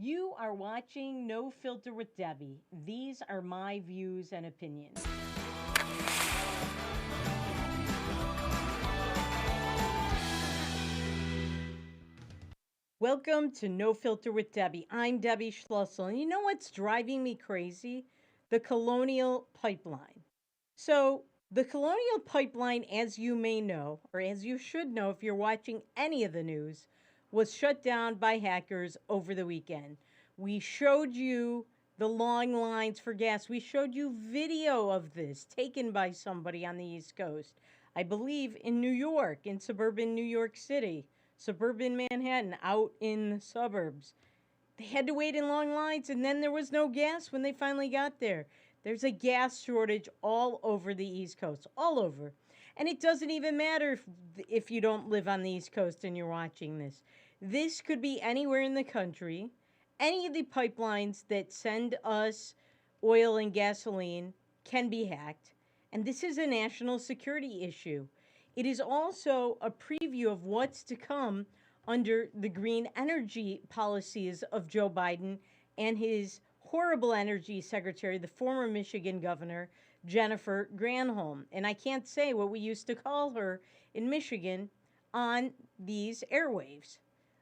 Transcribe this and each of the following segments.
You are watching No Filter with Debbie. These are my views and opinions. Welcome to No Filter with Debbie. I'm Debbie Schlussel. And you know what's driving me crazy? The Colonial Pipeline. So, the Colonial Pipeline, as you may know, or as you should know if you're watching any of the news, was shut down by hackers over the weekend. We showed you the long lines for gas. We showed you video of this taken by somebody on the East Coast. I believe in New York, in suburban New York City, suburban Manhattan, out in the suburbs. They had to wait in long lines, and then there was no gas when they finally got there. There's a gas shortage all over the East Coast, all over. And it doesn't even matter if you don't live on the East Coast and you're watching this. This could be anywhere in the country. Any of the pipelines that send us oil and gasoline can be hacked. And this is a national security issue. It is also a preview of what's to come under the green energy policies of Joe Biden and his horrible energy secretary, the former Michigan governor, Jennifer Granholm. And I can't say what we used to call her in Michigan on these airwaves.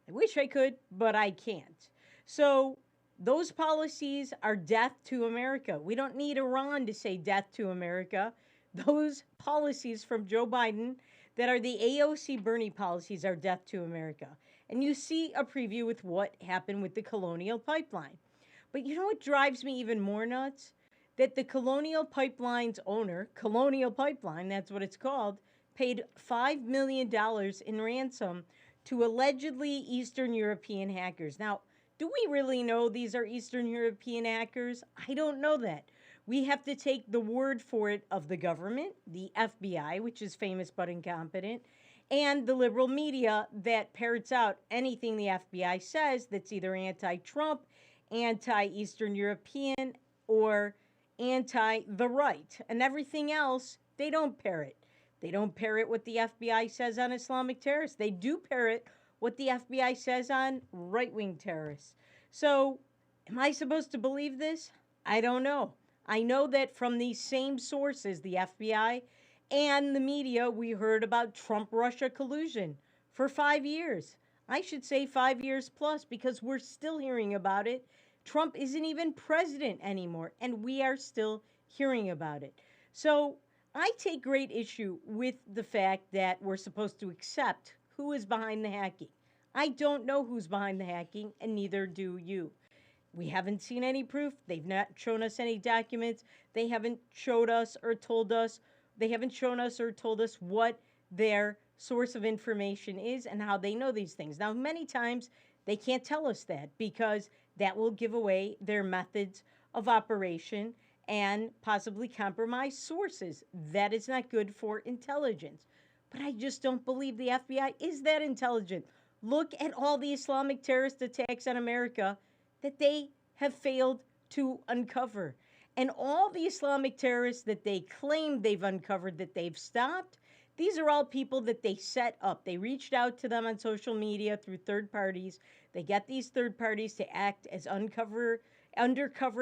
I wish I could, but I can't. So those policies are death to America. We don't need Iran to say death to America. Those policies from Joe Biden that are the AOC Bernie policies are death to America. And you see a preview with what happened with the Colonial Pipeline. But you know what drives me even more nuts? That the Colonial Pipeline's owner, Colonial Pipeline, that's what it's called, paid $5 million in ransom to allegedly Eastern European hackers. Now, do we really know these are Eastern European hackers? I don't know that. We have to take the word for it of the government, the FBI, which is famous but incompetent, and the liberal media that parrots out anything the FBI says that's either anti Trump, anti Eastern European, or anti the right. And everything else, they don't parrot. They don't parrot what the FBI says on Islamic terrorists. They do parrot what the FBI says on right wing terrorists. So, am I supposed to believe this? I don't know. I know that from these same sources, the FBI and the media, we heard about Trump Russia collusion for 5 years. I should say 5 years plus because we're still hearing about it. Trump isn't even president anymore, and we are still hearing about it. So I take great issue with the fact that we're supposed to accept who is behind the hacking. I don't know who's behind the hacking, and neither do you. We haven't seen any proof. They've not shown us any documents. They haven't showed us or told us. They haven't shown us or told us what their source of information is and how they know these things. Now, many times they can't tell us that because that will give away their methods of operation and possibly compromise sources. That is not good for intelligence. But I just don't believe the FBI is that intelligent. Look at all the Islamic terrorist attacks on America that they have failed to uncover. And all the Islamic terrorists that they claim they've uncovered, that they've stopped, these are all people that they set up. They reached out to them on social media through third parties. They get these third parties to act as undercover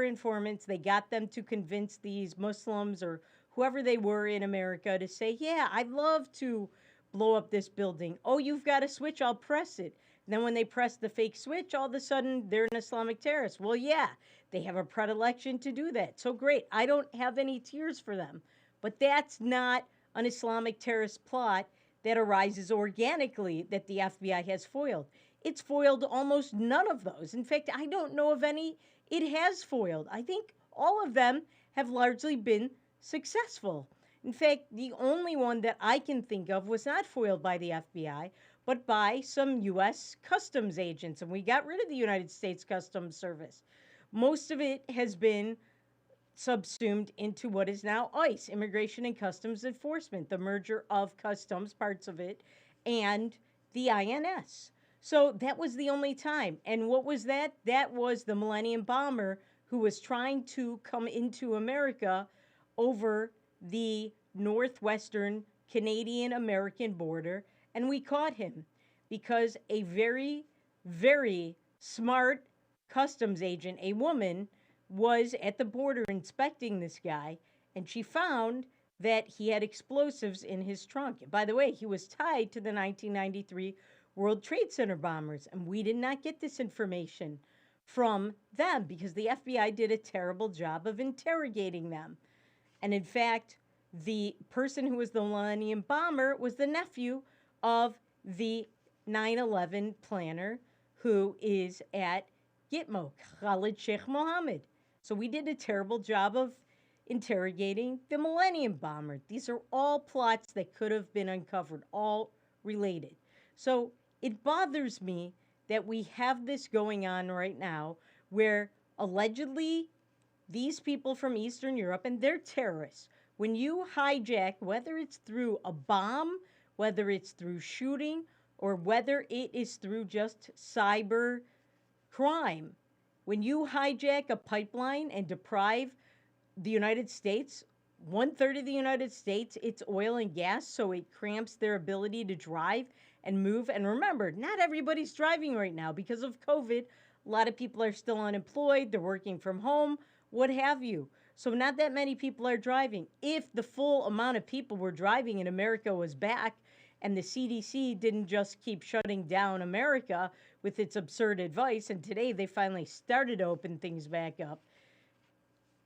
informants. They got them to convince these Muslims or whoever they were in America to say, yeah, I'd love to blow up this building. Oh, you've got a switch, I'll press it. And then when they press the fake switch, all of a sudden they're an Islamic terrorist. Well, yeah, they have a predilection to do that. So great. I don't have any tears for them. But that's not an Islamic terrorist plot that arises organically that the FBI has foiled. It's foiled almost none of those. In fact, I don't know of any it has foiled. I think all of them have largely been successful. In fact, the only one that I can think of was not foiled by the FBI, but by some U.S. customs agents. And we got rid of the United States Customs Service. Most of it has been subsumed into what is now ICE, Immigration and Customs Enforcement, the merger of customs, parts of it, and the INS. So that was the only time. And what was that? That was the Millennium Bomber who was trying to come into America over the northwestern Canadian American border. And we caught him because a very, very smart customs agent, a woman, was at the border inspecting this guy, and she found that he had explosives in his trunk. And by the way, he was tied to the 1993 World Trade Center bombers, and we did not get this information from them because the FBI did a terrible job of interrogating them. And in fact, the person who was the Millennium Bomber was the nephew of the 9/11 planner who is at Gitmo, Khalid Sheikh Mohammed. So we did a terrible job of interrogating the Millennium Bomber. These are all plots that could have been uncovered, all related. So it bothers me that we have this going on right now where allegedly these people from Eastern Europe, and they're terrorists. When you hijack, whether it's through a bomb, whether it's through shooting, or whether it is through just cyber crime, when you hijack a pipeline and deprive the United States, one third of the United States, it's oil and gas, so it cramps their ability to drive and move. And remember, not everybody's driving right now because of COVID. A lot of people are still unemployed, they're working from home, what have you. So, not that many people are driving. If the full amount of people were driving and America was back, and the CDC didn't just keep shutting down America with its absurd advice, and today they finally started to open things back up.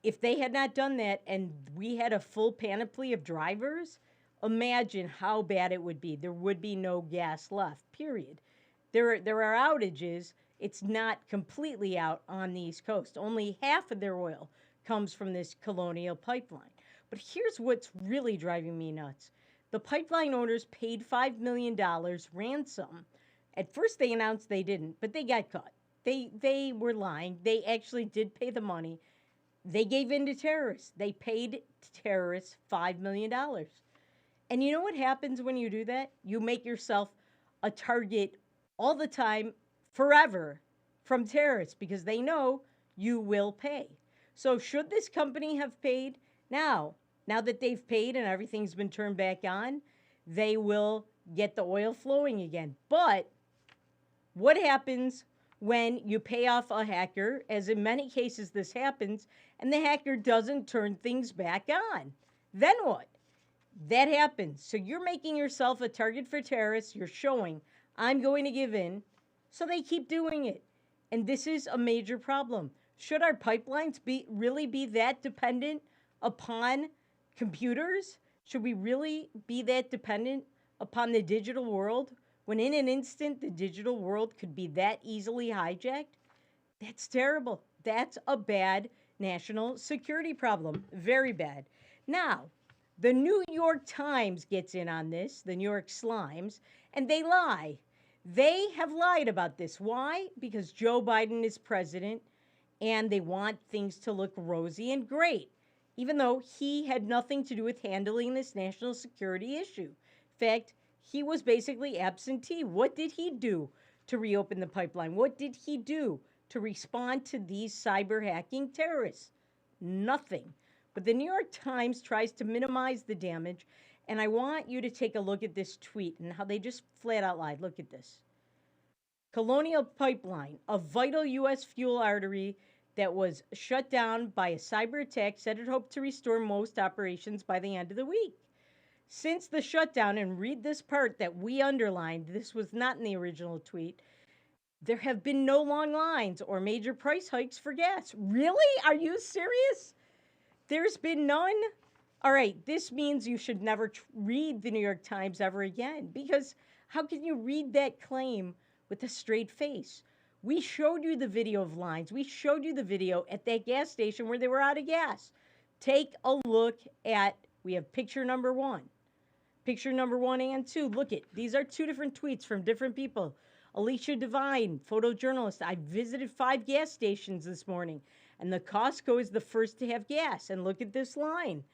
If they had not done that and we had a full panoply of drivers, imagine how bad it would be. There would be no gas left, period. There are outages. It's not completely out on the East Coast. Only half of their oil comes from this Colonial Pipeline. But here's what's really driving me nuts. The pipeline owners paid $5 million ransom. At first they announced they didn't, but they got caught. They were lying. They actually did pay the money. They gave in to terrorists. They paid terrorists $5 million. And you know what happens when you do that? You make yourself a target all the time, forever, from terrorists because they know you will pay. So should this company have paid? Now that they've paid and everything's been turned back on, they will get the oil flowing again. But what happens when you pay off a hacker, as in many cases this happens, and the hacker doesn't turn things back on? Then what? That happens. So you're making yourself a target for terrorists. You're showing, I'm going to give in. So they keep doing it. And this is a major problem. Should our pipelines really be that dependent upon computers? Should we really be that dependent upon the digital world when in an instant the digital world could be that easily hijacked? That's terrible. That's a bad national security problem. Very bad. Now, the New York Times gets in on this, the New York Slimes, and they lie. They have lied about this. Why? Because Joe Biden is president and they want things to look rosy and great, even though he had nothing to do with handling this national security issue. In fact, he was basically absentee. What did he do to reopen the pipeline? What did he do to respond to these cyber hacking terrorists? Nothing. But the New York Times tries to minimize the damage, and I want you to take a look at this tweet and how they just flat out lied. Look at this. Colonial Pipeline, a vital U.S. fuel artery that was shut down by a cyber attack, said it hoped to restore most operations by the end of the week. Since the shutdown, and read this part that we underlined, this was not in the original tweet, there have been no long lines or major price hikes for gas. Really? Are you serious? There's been none? All right, this means you should never read the New York Times ever again, because how can you read that claim with a straight face? We showed you the video of lines. We showed you the video at that gas station where they were out of gas. Take a look at, we have picture number one. Picture number 1 and 2. Look it. These are two different tweets from different people. Alicia Devine, photojournalist. I visited 5 gas stations this morning, and the Costco is the first to have gas. And look at this line.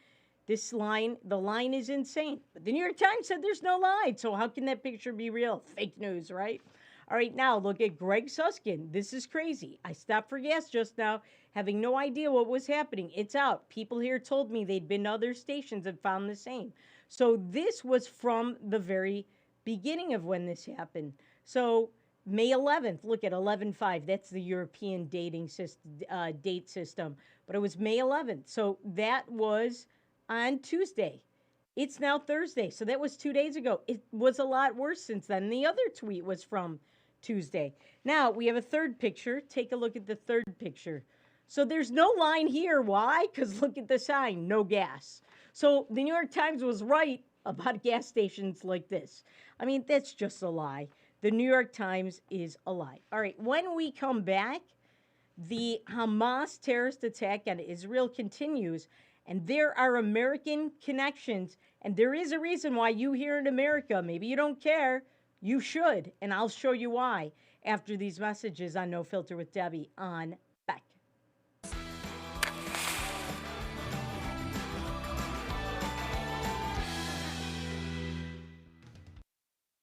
This line, the line is insane. But the New York Times said there's no line, so how can that picture be real? Fake news, right? All right, now look at Greg Suskin. This is crazy. I stopped for gas just now, having no idea what was happening. It's out. People here told me they'd been to other stations and found the same. So this was from the very beginning of when this happened. So May 11th, look at 11/5. That's the European dating date system. But it was May 11th. So that was on Tuesday. It's now Thursday. So that was 2 days ago. It was a lot worse since then. The other tweet was from Tuesday. Now we have a third picture. Take a look at the third picture. So there's no line here. Why? Because look at the sign, no gas. So the New York Times was right about gas stations like this. I mean, that's just a lie. The New York Times is a lie. All right, when we come back, the Hamas terrorist attack on Israel continues, and there are American connections, and there is a reason why you here in America, maybe you don't care, you should, and I'll show you why after these messages on No Filter with Debbie on Beck.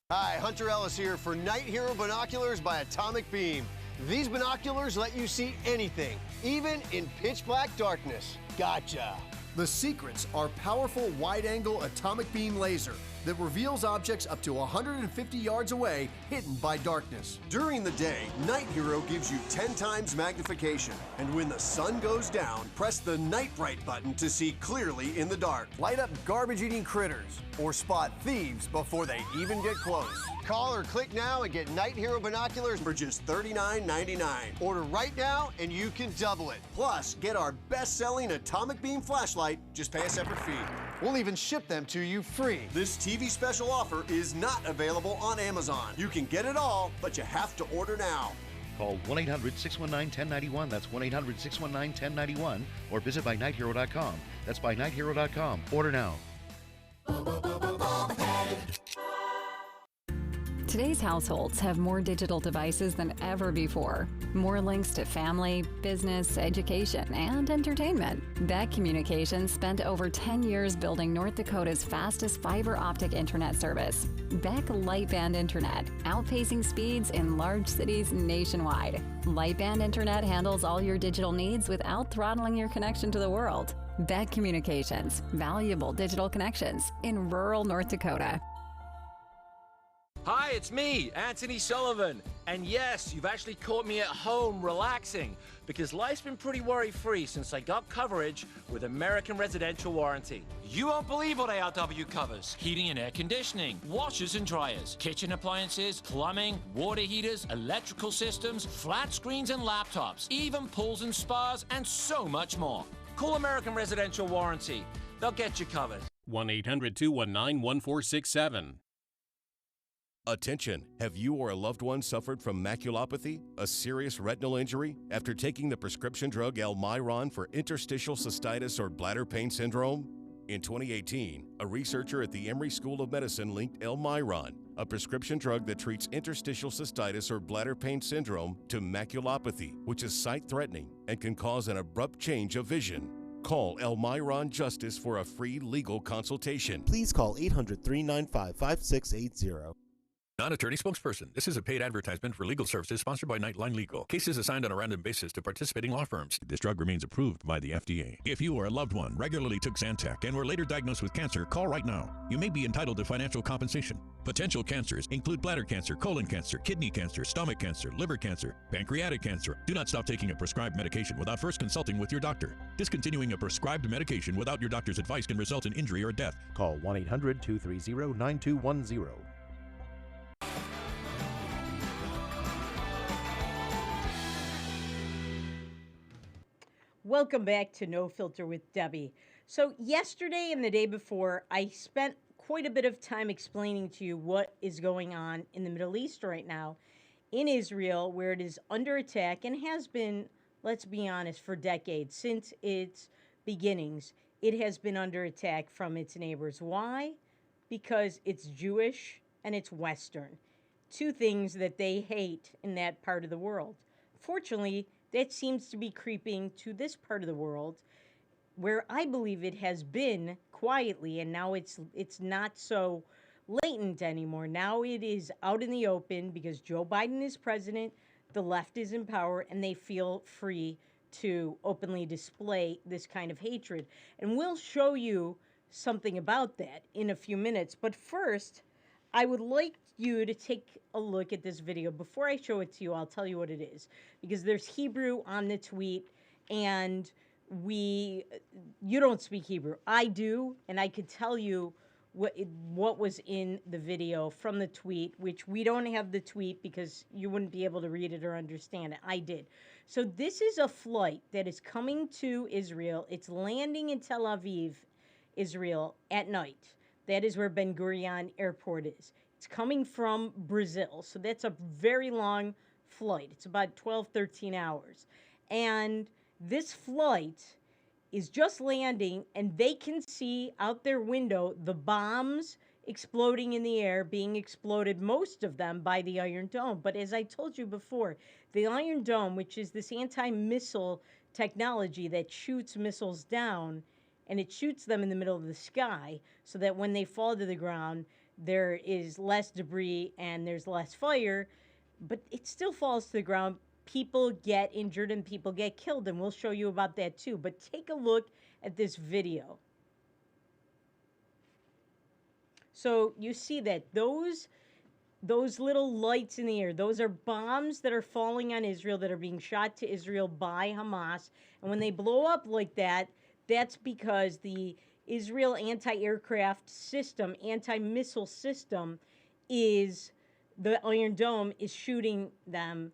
Hi, Hunter Ellis here for Night Hero Binoculars by Atomic Beam. These binoculars let you see anything, even in pitch black darkness. Gotcha. The secrets are powerful wide-angle atomic beam laser that reveals objects up to 150 yards away, hidden by darkness. During the day, Night Hero gives you 10 times magnification. And when the sun goes down, press the Night Bright button to see clearly in the dark. Light up garbage-eating critters or spot thieves before they even get close. Call or click now and get Night Hero Binoculars for just $39.99. Order right now and you can double it. Plus, get our best-selling Atomic Beam flashlight, just pay a separate fee. We'll even ship them to you free. This TV special offer is not available on Amazon. You can get it all, but you have to order now. Call 1-800-619-1091. That's 1-800-619-1091. Or visit bynighthero.com. That's bynighthero.com. Order now. Today's households have more digital devices than ever before. More links to family, business, education, and entertainment. Beck Communications spent over 10 years building North Dakota's fastest fiber optic internet service. Beck Lightband Internet, outpacing speeds in large cities nationwide. Lightband Internet handles all your digital needs without throttling your connection to the world. Beck Communications, valuable digital connections in rural North Dakota. Hi, it's me, Anthony Sullivan. And yes, you've actually caught me at home relaxing because life's been pretty worry-free since I got coverage with American Residential Warranty. You won't believe what ARW covers. Heating and air conditioning, washers and dryers, kitchen appliances, plumbing, water heaters, electrical systems, flat screens and laptops, even pools and spas, and so much more. Call American Residential Warranty. They'll get you covered. 1-800-219-1467. Attention! Have you or a loved one suffered from maculopathy, a serious retinal injury, after taking the prescription drug Almiron for interstitial cystitis or bladder pain syndrome? In 2018, a researcher at the Emory School of Medicine linked Almiron, a prescription drug that treats interstitial cystitis or bladder pain syndrome, to maculopathy, which is sight-threatening and can cause an abrupt change of vision. Call Almiron Justice for a free legal consultation. Please call 800-395-5680. Non-attorney spokesperson. This is a paid advertisement for legal services sponsored by Nightline Legal. Cases assigned on a random basis to participating law firms. This drug remains approved by the FDA. If you or a loved one regularly took Zantac and were later diagnosed with cancer, call right now. You may be entitled to financial compensation. Potential cancers include bladder cancer, colon cancer, kidney cancer, stomach cancer, liver cancer, pancreatic cancer. Do not stop taking a prescribed medication without first consulting with your doctor. Discontinuing a prescribed medication without your doctor's advice can result in injury or death. Call 1-800-230-9210. Welcome back to No Filter with Debbie. So yesterday and the day before, I spent quite a bit of time explaining to you what is going on in the Middle East right now, in Israel, where it is under attack and has been, let's be honest, for decades. Since its beginnings, it has been under attack from its neighbors. Why? Because it's Jewish and it's Western. Two things that they hate in that part of the world. Fortunately, that seems to be creeping to this part of the world, where I believe it has been quietly, and now it's not so latent anymore. Now it is out in the open because Joe Biden is president, the left is in power, and they feel free to openly display this kind of hatred. And we'll show you something about that in a few minutes. But first, I would like you to take a look at this video. Before I show it to you, I'll tell you what it is. Because there's Hebrew on the tweet, and you don't speak Hebrew. I do, and I could tell you what was in the video from the tweet, which we don't have the tweet because you wouldn't be able to read it or understand it. I did. So this is a flight that is coming to Israel. It's landing in Tel Aviv, Israel, at night. That is where Ben Gurion Airport is. It's coming from Brazil, so that's a very long flight. It's about 12, 13 hours. And this flight is just landing, and they can see out their window the bombs exploding in the air, being exploded, most of them, by the Iron Dome. But as I told you before, the Iron Dome, which is this anti-missile technology that shoots missiles down, and it shoots them in the middle of the sky so that when they fall to the ground, there is less debris and there's less fire, but it still falls to the ground. People get injured and people get killed, and we'll show you about that too. But take a look at this video. So you see that those little lights in the air, those are bombs that are falling on Israel, that are being shot to Israel by Hamas. And when they blow up like that, that's because the Israel anti-aircraft system, anti-missile system, is the Iron Dome is shooting them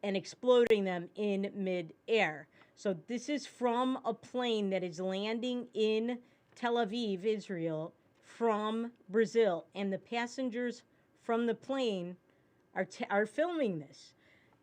and exploding them in mid-air. So this is from a plane that is landing in Tel Aviv, Israel, from Brazil. And the passengers from the plane are filming this.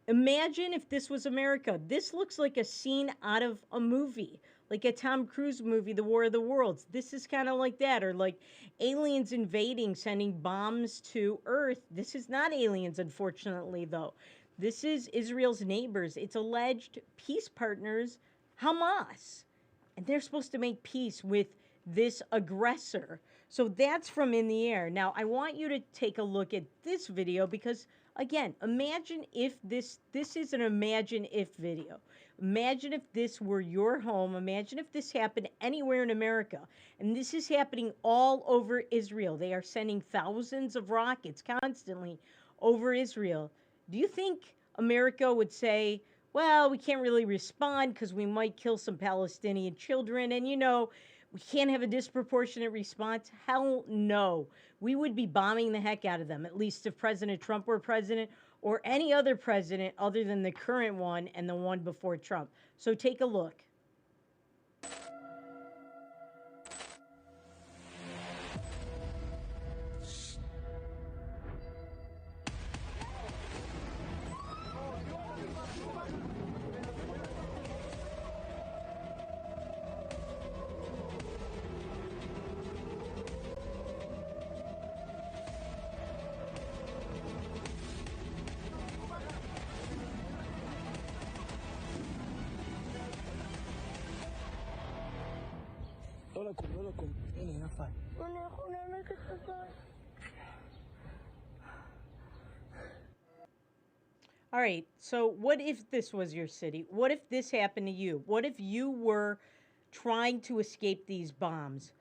Imagine if this was America. This looks like a scene out of a movie, like a Tom Cruise movie, The War of the Worlds. This is kind of like that, or like aliens invading, sending bombs to Earth. This is not aliens, unfortunately, though. This is Israel's neighbors. It's alleged peace partners, Hamas. And they're supposed to make peace with this aggressor. So that's from in the air. Now, I want you to take a look at this video because, again, imagine if this is an imagine if video. Imagine if this were your home. Imagine if this happened anywhere in America. And this is happening all over Israel. They are sending thousands of rockets constantly over Israel. Do you think America would say, well, we can't really respond because we might kill some Palestinian children, and, you know, we can't have a disproportionate response? Hell no. We would be bombing the heck out of them, at least if President Trump were president, or any other president other than the current one and the one before Trump. So take a look. All right, so what if this was your city? What if this happened to you? What if you were trying to escape these bombs?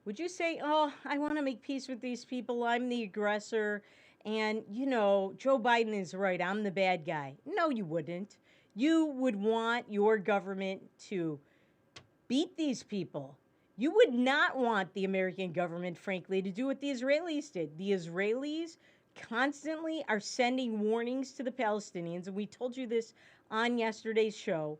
Would you say, oh, I want to make peace with these people, I'm the aggressor, and, you know, Joe Biden is right, I'm the bad guy? No, you wouldn't. You would want your government to beat these people. You would not want the American government, frankly, to do what the Israelis did. The Israelis constantly are sending warnings to the Palestinians, and we told you this on yesterday's show,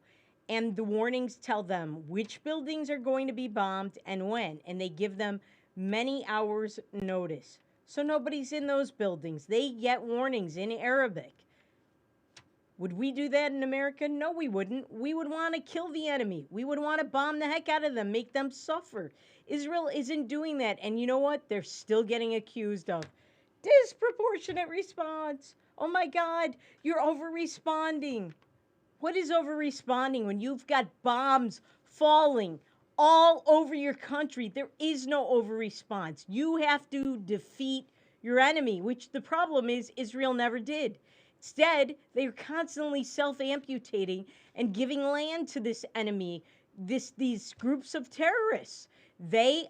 and the warnings tell them which buildings are going to be bombed and when, and they give them many hours notice. So nobody's in those buildings. They get warnings in Arabic. Would we do that in America? No, we wouldn't. We would want to kill the enemy. We would want to bomb the heck out of them, make them suffer. Israel isn't doing that, and you know what? They're still getting accused of disproportionate response. Oh my God, you're over-responding. What is over-responding when you've got bombs falling all over your country? There is no over-response. You have to defeat your enemy, which the problem is Israel never did. Instead, they're constantly self-amputating and giving land to this enemy, these groups of terrorists. They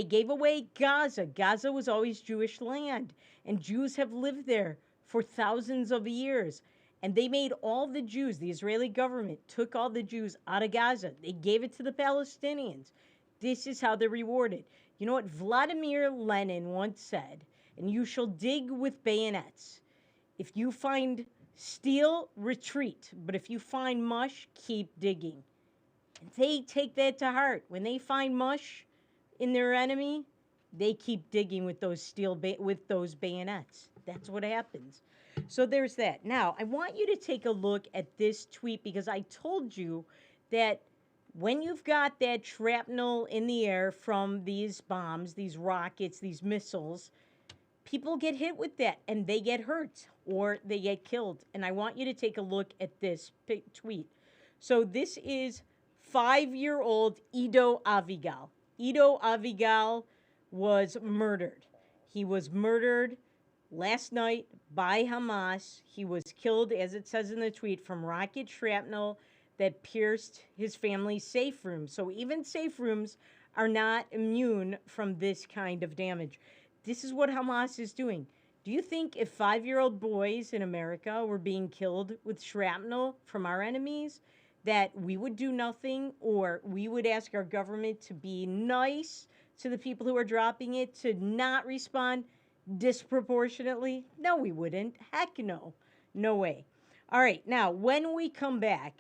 gave away Gaza. Gaza was always Jewish land, and Jews have lived there for thousands of years. And they made all the Jews, the Israeli government took all the Jews out of Gaza. They gave it to the Palestinians. This is how they're rewarded. You know what Vladimir Lenin once said? And you shall dig with bayonets. If you find steel, retreat. But if you find mush, keep digging. And they take that to heart. When they find mush in their enemy, they keep digging with those with those bayonets. That's what happens. So there's that. Now, I want you to take a look at this tweet because I told you that when you've got that shrapnel in the air from these bombs, these rockets, these missiles, people get hit with that and they get hurt or they get killed. And I want you to take a look at this tweet. So this is 5-year-old Ido Avigal. Ido Avigal was murdered. He was murdered last night by Hamas. He was killed, as it says in the tweet, from rocket shrapnel that pierced his family's safe room. So even safe rooms are not immune from this kind of damage. This is what Hamas is doing. Do you think if 5-year-old boys in America were being killed with shrapnel from our enemies, that we would do nothing, or we would ask our government to be nice to the people who are dropping it, to not respond disproportionately? No, we wouldn't. Heck no. No way. All right, now, when we come back,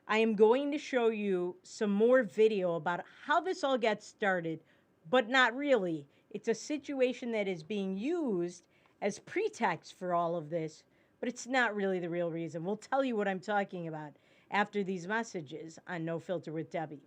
I am going to show you some more video about how this all got started, but not really. It's a situation that is being used as pretext for all of this, but it's not really the real reason. We'll tell you what I'm talking about after these messages on No Filter with Debbie.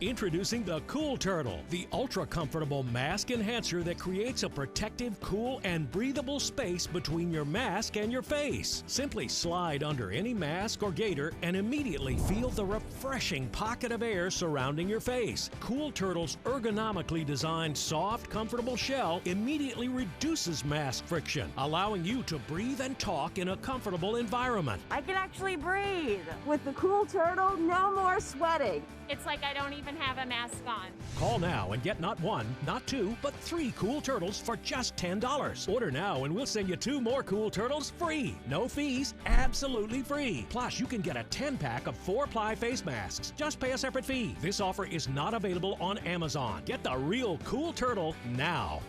Introducing the Cool Turtle, the ultra-comfortable mask enhancer that creates a protective, cool, and breathable space between your mask and your face. Simply slide under any mask or gaiter and immediately feel the refreshing pocket of air surrounding your face. Cool Turtle's ergonomically designed, soft, comfortable shell immediately reduces mask friction, allowing you to breathe and talk in a comfortable environment. I can actually breathe. With the Cool Turtle, no more sweating. It's like I don't even have a mask on. Call now and get not 1, not 2, but 3 Cool Turtles for just $10. Order now and we'll send you 2 more Cool Turtles free. No fees, absolutely free. Plus, you can get a 10-pack of 4-ply face masks. Just pay a separate fee. This offer is not available on Amazon. Get the real Cool Turtle now.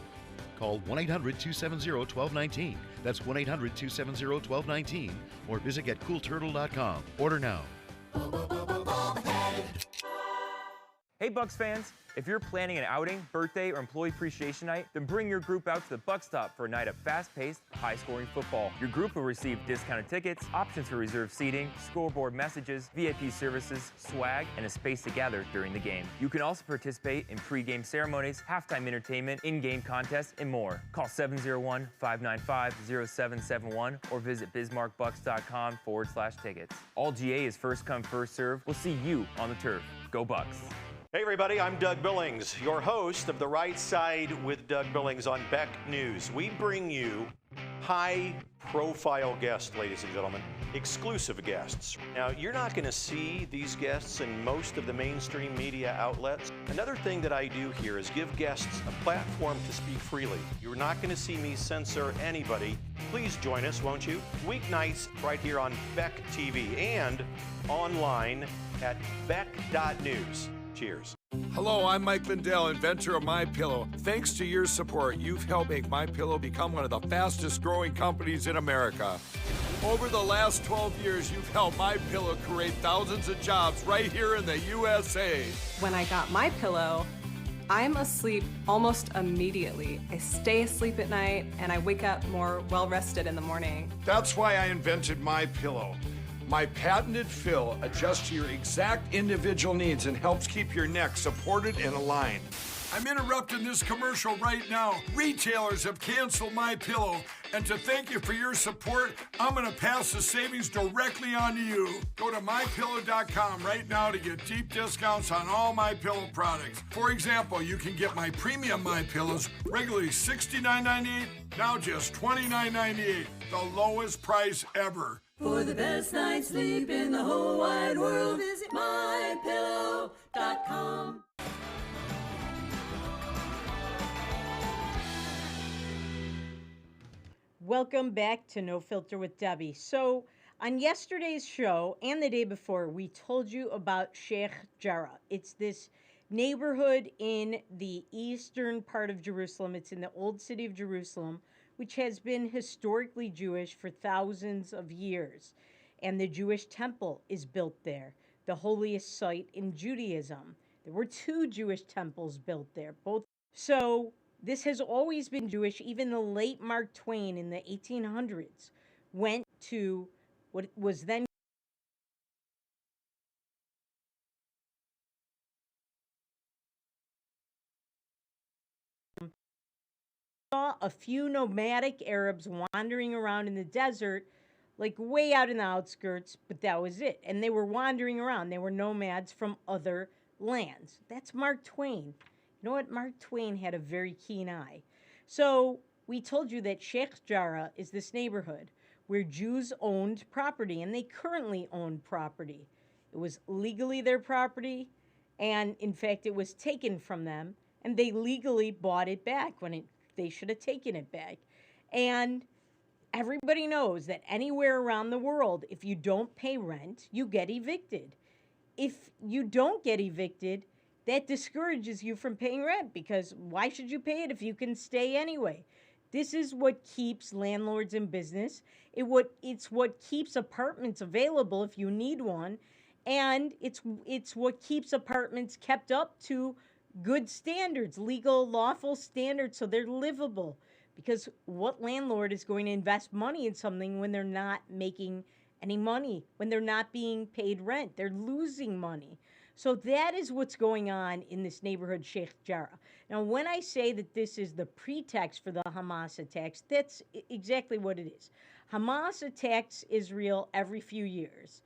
Call 1-800-270-1219. That's 1-800-270-1219. Or visit getcoolturtle.com. Order now. Hey Bucks fans, if you're planning an outing, birthday, or employee appreciation night, then bring your group out to the Buck Stop for a night of fast-paced, high-scoring football. Your group will receive discounted tickets, options for reserved seating, scoreboard messages, VIP services, swag, and a space to gather during the game. You can also participate in pre-game ceremonies, halftime entertainment, in-game contests, and more. Call 701-595-0771 or visit bismarckbucks.com/tickets. All GA is first come, first serve. We'll see you on the turf. Go Bucks. Hey everybody, I'm Doug Billings, your host of The Right Side with Doug Billings on Beck News. We bring you high-profile guests, ladies and gentlemen, exclusive guests. Now, you're not going to see these guests in most of the mainstream media outlets. Another thing that I do here is give guests a platform to speak freely. You're not going to see me censor anybody. Please join us, won't you? Weeknights right here on Beck TV and online at beck.news. Cheers. Hello, I'm Mike Lindell, inventor of MyPillow. Thanks to your support, you've helped make MyPillow become one of the fastest growing companies in America. Over the last 12 years, you've helped MyPillow create thousands of jobs right here in the USA. When I got MyPillow, I'm asleep almost immediately. I stay asleep at night and I wake up more well-rested in the morning. That's why I invented MyPillow. My patented fill adjusts to your exact individual needs and helps keep your neck supported and aligned. I'm interrupting this commercial right now. Retailers have canceled My Pillow, and to thank you for your support, I'm going to pass the savings directly on to you. Go to mypillow.com right now to get deep discounts on all My Pillow products. For example, you can get my premium My Pillows regularly $69.98, now just $29.98, the lowest price ever. For the best night's sleep in the whole wide world, visit mypillow.com. Welcome back to No Filter with Debbie. So, on yesterday's show and the day before, we told you about Sheikh Jarrah. It's this neighborhood in the eastern part of Jerusalem. It's in the old city of Jerusalem, which has been historically Jewish for thousands of years. And the Jewish temple is built there, the holiest site in Judaism. There were 2 Jewish temples built there, both. So, this has always been Jewish. Even the late Mark Twain in the 1800s went to what was then saw a few nomadic Arabs wandering around in the desert, like way out in the outskirts, but that was it. And they were wandering around. They were nomads from other lands. That's Mark Twain. You know what? Mark Twain had a very keen eye. So we told you that Sheikh Jarrah is this neighborhood where Jews owned property, and they currently own property. It was legally their property, and in fact, it was taken from them, and they legally bought it back when they should have taken it back. And everybody knows that anywhere around the world, if you don't pay rent, you get evicted. If you don't get evicted, that discourages you from paying rent, because why should you pay it if you can stay anyway? This is what keeps landlords in business. It's what keeps apartments available if you need one, and it's what keeps apartments kept up to good standards, legal, lawful standards, so they're livable. Because what landlord is going to invest money in something when they're not making any money, when they're not being paid rent? They're losing money. So that is what's going on in this neighborhood, Sheikh Jarrah. Now, when I say that this is the pretext for the Hamas attacks, that's exactly what it is. Hamas attacks Israel every few years.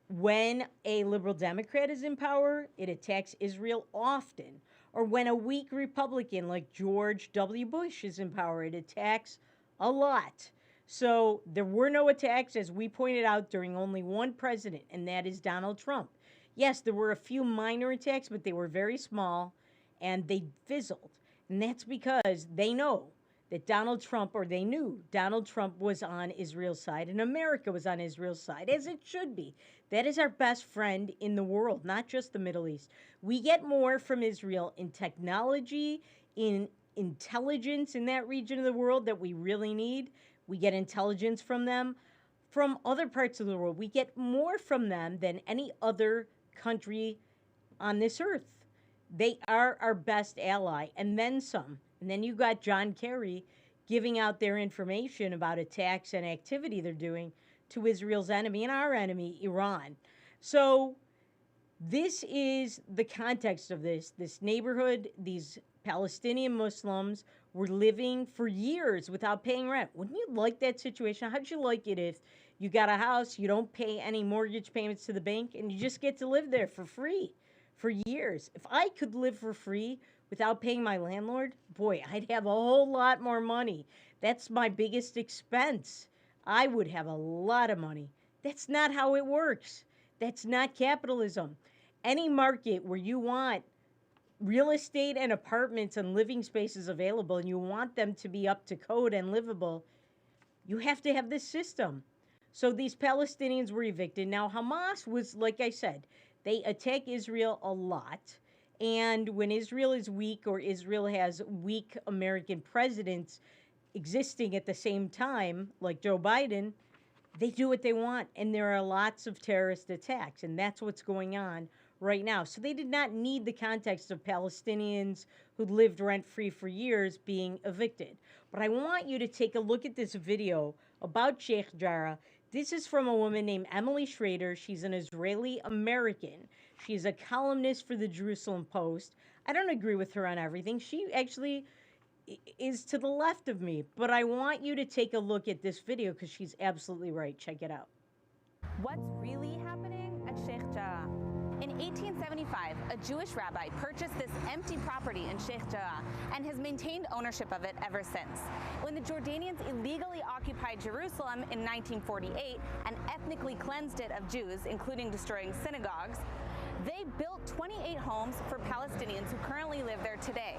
When a liberal Democrat is in power, it attacks Israel often. Or when a weak Republican like George W. Bush is in power, it attacks a lot. So there were no attacks, as we pointed out, during only one president, and that is Donald Trump. Yes, there were a few minor attacks, but they were very small, and they fizzled. And that's because they know that Donald Trump, or they knew Donald Trump was on Israel's side, and America was on Israel's side, as it should be. That is our best friend in the world, not just the Middle East. We get more from Israel in technology, in intelligence in that region of the world that we really need. We get intelligence from them. From other parts of the world, we get more from them than any other country on this earth. They are our best ally, and then some. And then you got John Kerry giving out their information about attacks and activity they're doing to Israel's enemy and our enemy, Iran. So this is the context of this neighborhood. These Palestinian Muslims were living for years without paying rent. Wouldn't you like that situation? How'd you like it if you got a house, you don't pay any mortgage payments to the bank, and you just get to live there for free for years? If I could live for free without paying my landlord, boy, I'd have a whole lot more money. That's my biggest expense. I would have a lot of money. That's not how it works. That's not capitalism. Any market where you want real estate and apartments and living spaces available, and you want them to be up to code and livable, you have to have this system. So these Palestinians were evicted. Now, Hamas was, like I said, they attack Israel a lot. And when Israel is weak, or Israel has weak American presidents existing at the same time, like Joe Biden, they do what they want. And there are lots of terrorist attacks. And that's what's going on right now. So they did not need the context of Palestinians who lived rent-free for years being evicted. But I want you to take a look at this video about Sheikh Jarrah. This is from a woman named Emily Schrader. She's an Israeli American. She's a columnist for the Jerusalem Post. I don't agree with her on everything. She actually is to the left of me, but I want you to take a look at this video because she's absolutely right. Check it out. What's really happening at Sheikh Jarrah? In 1875, a Jewish rabbi purchased this empty property in Sheikh Jarrah and has maintained ownership of it ever since. When the Jordanians illegally occupied Jerusalem in 1948 and ethnically cleansed it of Jews, including destroying synagogues, they built 28 homes for Palestinians who currently live there today.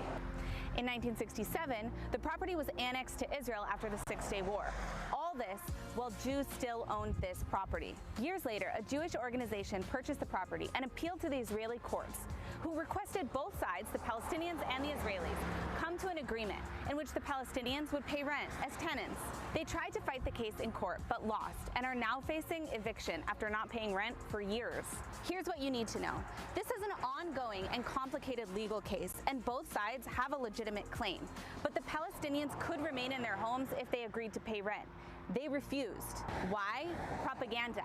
In 1967, the property was annexed to Israel after the Six-Day War. All this while Jews still owned this property. Years later, a Jewish organization purchased the property and appealed to the Israeli courts, who requested both sides, the Palestinians and the Israelis, come to an agreement in which the Palestinians would pay rent as tenants. They tried to fight the case in court but lost and are now facing eviction after not paying rent for years. Here's what you need to know. This is an ongoing and complicated legal case, and both sides have a legitimate claim. But the Palestinians could remain in their homes if they agreed to pay rent. They refused. Why? Propaganda.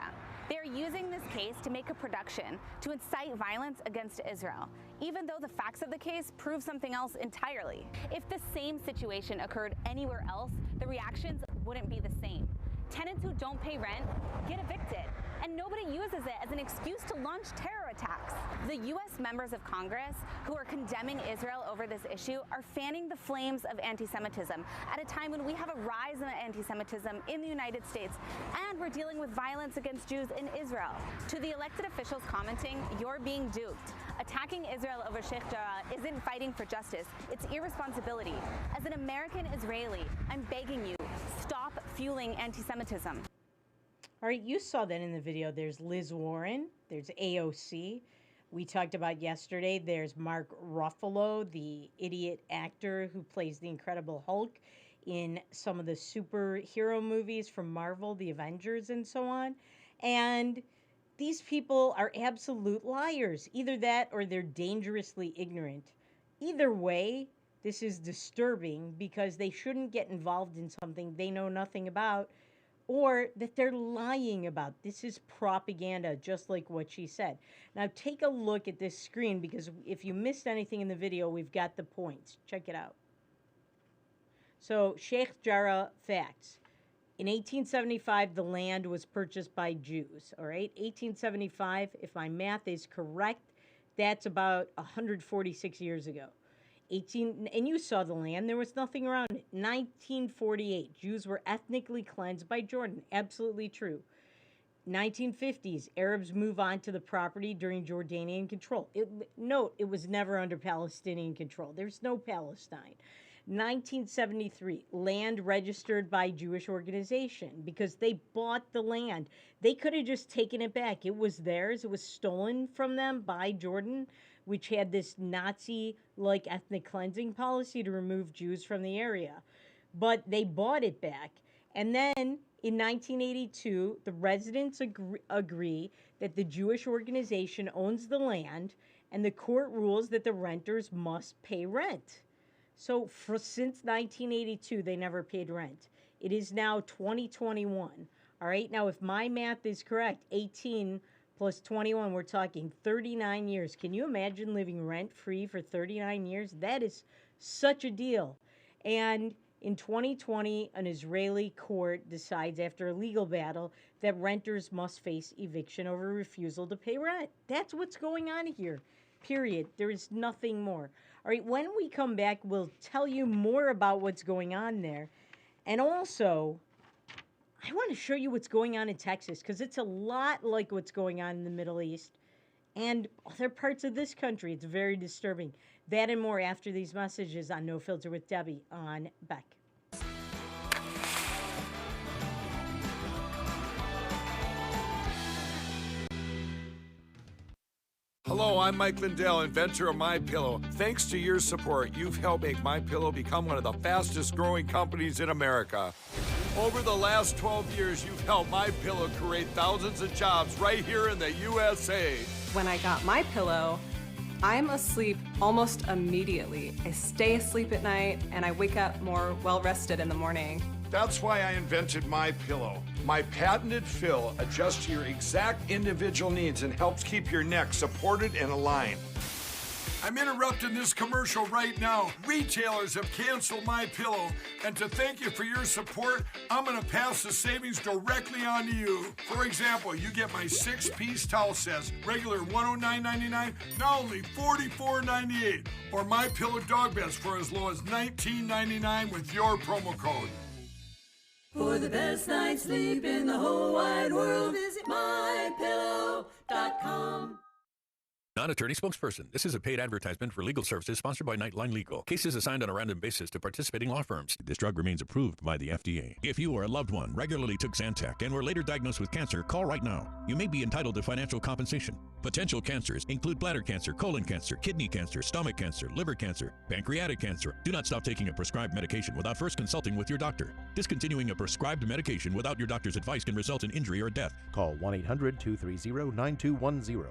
They are using this case to make a production to incite violence against Israel, even though the facts of the case prove something else entirely. If the same situation occurred anywhere else, the reactions wouldn't be the same. Tenants who don't pay rent get evicted, and nobody uses it as an excuse to launch terror attacks. The U.S. members of Congress who are condemning Israel over this issue are fanning the flames of anti-Semitism at a time when we have a rise in anti-Semitism in the United States, and we're dealing with violence against Jews in Israel. To the elected officials commenting, you're being duped. Attacking Israel over Sheikh Jarrah isn't fighting for justice, it's irresponsibility. As an American Israeli, I'm begging you, stop fueling anti-Semitism. All right, you saw that in the video. There's Liz Warren, there's AOC. We talked about yesterday, there's Mark Ruffalo, the idiot actor who plays the Incredible Hulk in some of the superhero movies from Marvel, the Avengers and so on. And these people are absolute liars. Either that or they're dangerously ignorant. Either way, this is disturbing because they shouldn't get involved in something they know nothing about, or that they're lying about. This is propaganda, just like what she said. Now take a look at this screen, because if you missed anything in the video, we've got the points. Check it out. So, Sheikh Jarrah facts. In 1875, the land was purchased by Jews, all right? 1875, if my math is correct, that's about 146 years ago. And you saw the land, there was nothing around it. 1948, Jews were ethnically cleansed by Jordan. Absolutely true. 1950s, Arabs move on to the property during Jordanian control. Note, it was never under Palestinian control. There's no Palestine. 1973, land registered by Jewish organization because they bought the land. They could have just taken it back. It was theirs. It was stolen from them by Jordan, which had this Nazi-like ethnic cleansing policy to remove Jews from the area. But they bought it back. And then in 1982, the residents agree that the Jewish organization owns the land, and the court rules that the renters must pay rent. So since 1982, they never paid rent. It is now 2021. All right, now if my math is correct, 18 plus 21, we're talking 39 years. Can you imagine living rent-free for 39 years? That is such a deal. And in 2020, an Israeli court decides after a legal battle that renters must face eviction over refusal to pay rent. That's what's going on here, period. There is nothing more. All right, when we come back, we'll tell you more about what's going on there. And also, I want to show you what's going on in Texas, because it's a lot like what's going on in the Middle East and other parts of this country. It's very disturbing. That and more after these messages on No Filter with Debbie on Beck. Hello, I'm Mike Lindell, inventor of MyPillow. Thanks to your support, you've helped make MyPillow become one of the fastest growing companies in America. Over the last 12 years, you've helped MyPillow create thousands of jobs right here in the USA. When I got MyPillow, I'm asleep almost immediately. I stay asleep at night and I wake up more well-rested in the morning. That's why I invented MyPillow. My patented fill adjusts to your exact individual needs and helps keep your neck supported and aligned. I'm interrupting this commercial right now. Retailers have canceled My Pillow, and to thank you for your support, I'm going to pass the savings directly on to you. For example, you get my 6-piece towel sets, regular $109.99, now only $44.98, or My Pillow dog beds for as low as $19.99 with your promo code. For the best night's sleep in the whole wide world, visit mypillow.com. Non-attorney spokesperson. This is a paid advertisement for legal services sponsored by Nightline Legal. Cases assigned on a random basis to participating law firms. This drug remains approved by the FDA. If you or a loved one regularly took Zantac and were later diagnosed with cancer, call right now. You may be entitled to financial compensation. Potential cancers include bladder cancer, colon cancer, kidney cancer, stomach cancer, liver cancer, pancreatic cancer. Do not stop taking a prescribed medication without first consulting with your doctor. Discontinuing a prescribed medication without your doctor's advice can result in injury or death. Call 1-800-230-9210.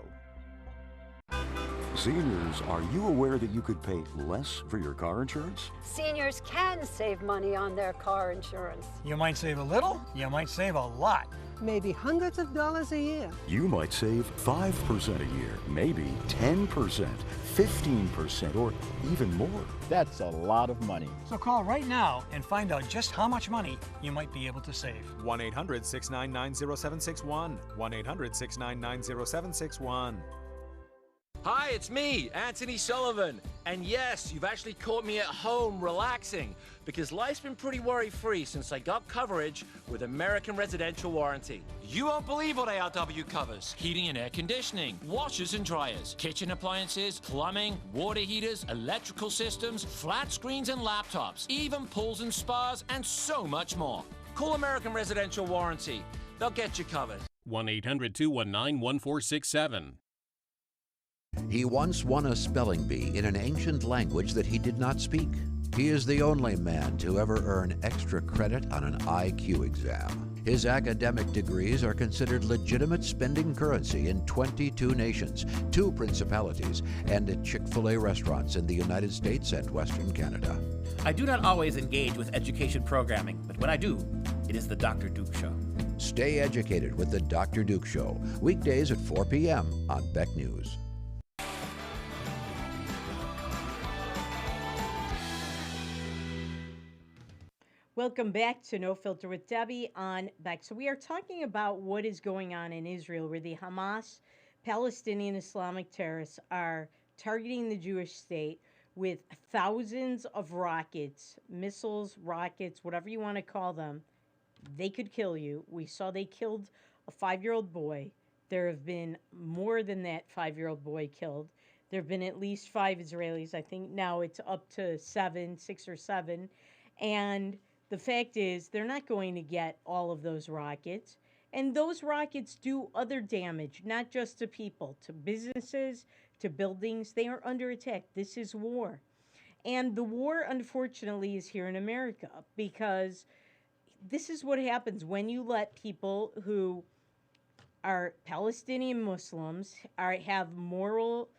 Seniors, are you aware that you could pay less for your car insurance? Seniors can save money on their car insurance. You might save a little, you might save a lot. Maybe hundreds of dollars a year. You might save 5% a year, maybe 10%, 15%, or even more. That's a lot of money. So call right now and find out just how much money you might be able to save. 1-800-699-0761. 1-800-699-0761. Hi, it's me, Anthony Sullivan. And yes, you've actually caught me at home relaxing because life's been pretty worry-free since I got coverage with American Residential Warranty. You won't believe what ARW covers. Heating and air conditioning, washers and dryers, kitchen appliances, plumbing, water heaters, electrical systems, flat screens and laptops, even pools and spas, and so much more. Call American Residential Warranty. They'll get you covered. 1-800-219-1467. He once won a spelling bee in an ancient language that he did not speak. He is the only man to ever earn extra credit on an IQ exam. His academic degrees are considered legitimate spending currency in 22 nations, 2 principalities, and at Chick-fil-A restaurants in the United States and Western Canada. I do not always engage with education programming, but when I do, it is the Dr. Duke Show. Stay educated with the Dr. Duke Show, weekdays at 4 p.m. on Beck News. Welcome back to No Filter with Debbie on Beck. So we are talking about what is going on in Israel, where the Hamas, Palestinian Islamic terrorists, are targeting the Jewish state with thousands of rockets, missiles, rockets, whatever you want to call them. They could kill you. We saw they killed a 5-year-old boy. There have been more than that 5-year-old boy killed. There have been at least 5 Israelis. I think now it's up to 6 or 7. And the fact is, they're not going to get all of those rockets. And those rockets do other damage, not just to people, to businesses, to buildings. They are under attack. This is war. And the war, unfortunately, is here in America because this is what happens when you let people who are Palestinian Muslims have moral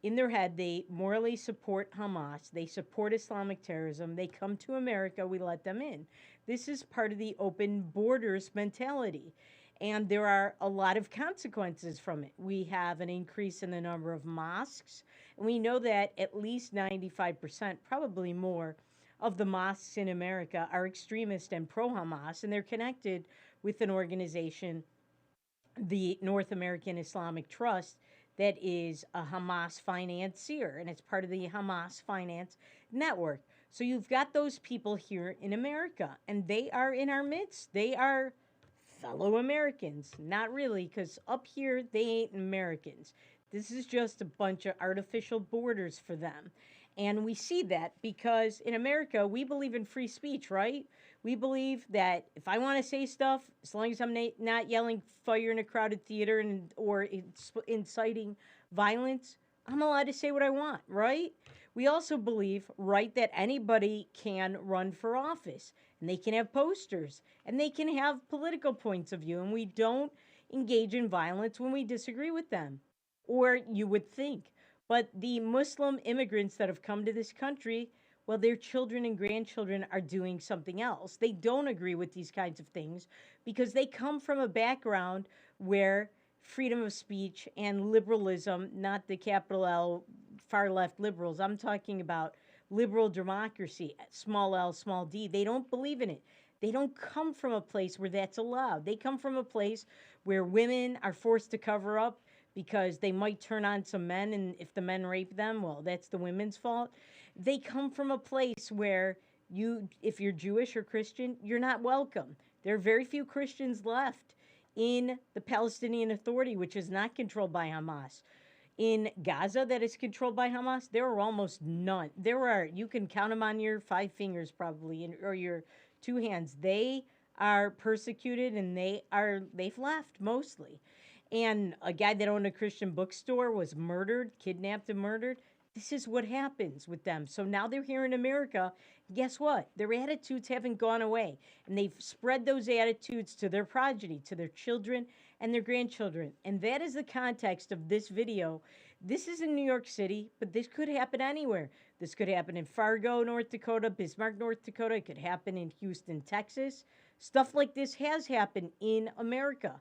in their head, they morally support Hamas, they support Islamic terrorism, they come to America, we let them in. This is part of the open borders mentality. And there are a lot of consequences from it. We have an increase in the number of mosques, and we know that at least 95%, probably more, of the mosques in America are extremist and pro-Hamas, and they're connected with an organization, the North American Islamic Trust, that is a Hamas financier, and it's part of the Hamas finance network. So you've got those people here in America, and they are in our midst. They are fellow Americans. Not really, because up here, they ain't Americans. This is just a bunch of artificial borders for them. And we see that because in America, we believe in free speech, right? We believe that if I want to say stuff, as long as I'm not yelling fire in a crowded theater or inciting violence, I'm allowed to say what I want, right? We also believe, right, that anybody can run for office, and they can have posters, and they can have political points of view, and we don't engage in violence when we disagree with them, or you would think. But the Muslim immigrants that have come to this country, well, their children and grandchildren are doing something else. They don't agree with these kinds of things because they come from a background where freedom of speech and liberalism, not the capital L far left liberals. I'm talking about liberal democracy, small l, small d. They don't believe in it. They don't come from a place where that's allowed. They come from a place where women are forced to cover up because they might turn on some men, and if the men rape them, well, that's the women's fault. They come from a place where if you're Jewish or Christian, you're not welcome. There are very few Christians left in the Palestinian Authority, which is not controlled by Hamas. In Gaza, that is controlled by Hamas, there are almost none. You can count them on your 5 fingers probably, or your 2 hands. They are persecuted, and they've left mostly. And a guy that owned a Christian bookstore was murdered, kidnapped and murdered. This is what happens with them. So now they're here in America. Guess what? Their attitudes haven't gone away. And they've spread those attitudes to their progeny, to their children and their grandchildren. And that is the context of this video. This is in New York City, but this could happen anywhere. This could happen in Fargo, North Dakota, Bismarck, North Dakota. It could happen in Houston, Texas. Stuff like this has happened in America,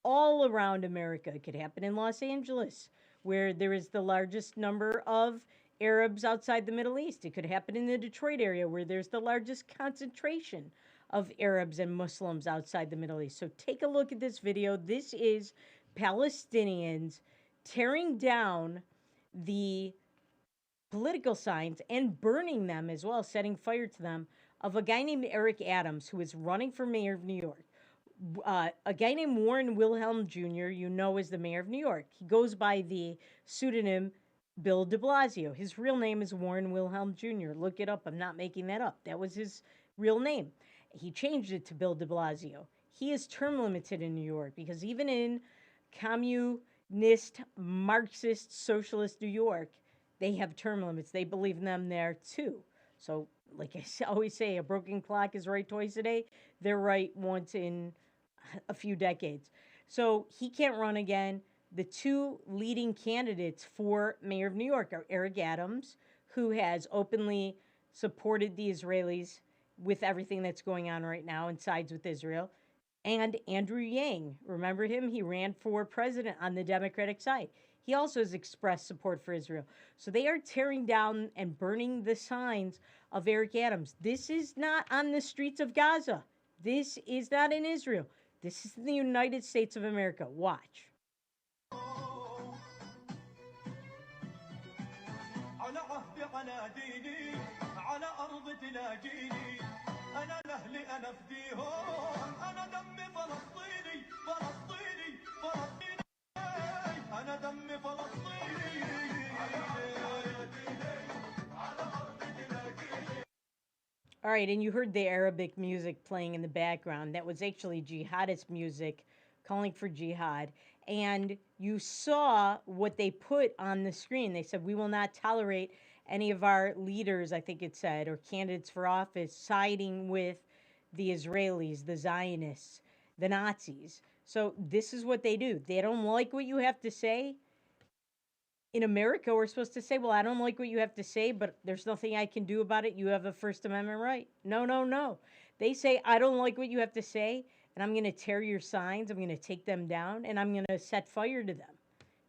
all around America. It could happen in Los Angeles, where there is the largest number of Arabs outside the Middle East. It could happen in the Detroit area, where there's the largest concentration of Arabs and Muslims outside the Middle East. So take a look at this video. This is Palestinians tearing down the political signs and burning them as well, setting fire to them, of a guy named Eric Adams, who is running for mayor of New York. A guy named Warren Wilhelm Jr., is the mayor of New York. He goes by the pseudonym Bill de Blasio. His real name is Warren Wilhelm Jr. Look it up. I'm not making that up. That was his real name. He changed it to Bill de Blasio. He is term limited in New York because even in communist, Marxist, socialist New York, they have term limits. They believe in them there too. So, like I always say, a broken clock is right twice a day. They're right once in a few decades. So he can't run again. The 2 leading candidates for mayor of New York are Eric Adams, who has openly supported the Israelis with everything that's going on right now and sides with Israel, and Andrew Yang. Remember him? He ran for president on the Democratic side. He also has expressed support for Israel. So they are tearing down and burning the signs of Eric Adams. This is not on the streets of Gaza. This is not in Israel. This is in the United States of America. Watch. All right, and you heard the Arabic music playing in the background. That was actually jihadist music calling for jihad. And you saw what they put on the screen. They said, we will not tolerate any of our leaders, I think it said, or candidates for office siding with the Israelis, the Zionists, the Nazis. So this is what they do. They don't like what you have to say. In America, we're supposed to say, well, I don't like what you have to say, but there's nothing I can do about it. You have a First Amendment right. No. They say, I don't like what you have to say, and I'm going to tear your signs. I'm going to take them down, and I'm going to set fire to them.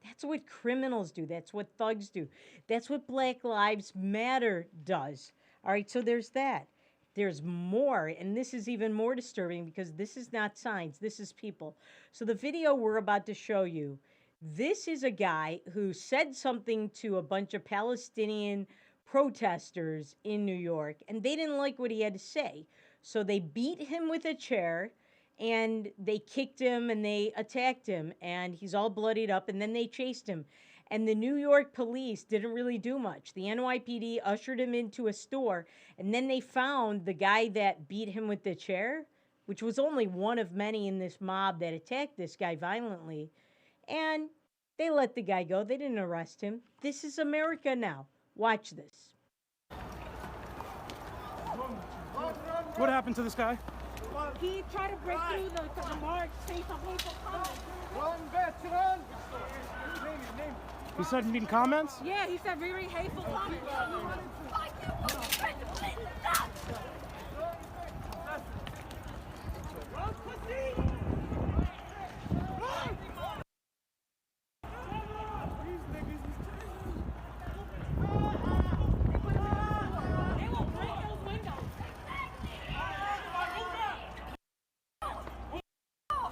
That's what criminals do. That's what thugs do. That's what Black Lives Matter does. All right, so there's that. There's more, and this is even more disturbing because this is not signs. This is people. So the video we're about to show you, this is a guy who said something to a bunch of Palestinian protesters in New York, and they didn't like what he had to say. So they beat him with a chair, and they kicked him, and they attacked him, and he's all bloodied up, and then they chased him. And the New York police didn't really do much. The NYPD ushered him into a store, and then they found the guy that beat him with the chair, which was only one of many in this mob that attacked this guy violently. And they let the guy go. They didn't arrest him. This is America now. Watch this. What happened to this guy? Well, he tried to break through the march, say some hateful comments. One veteran. He said mean comments? Yeah, he said very hateful comments.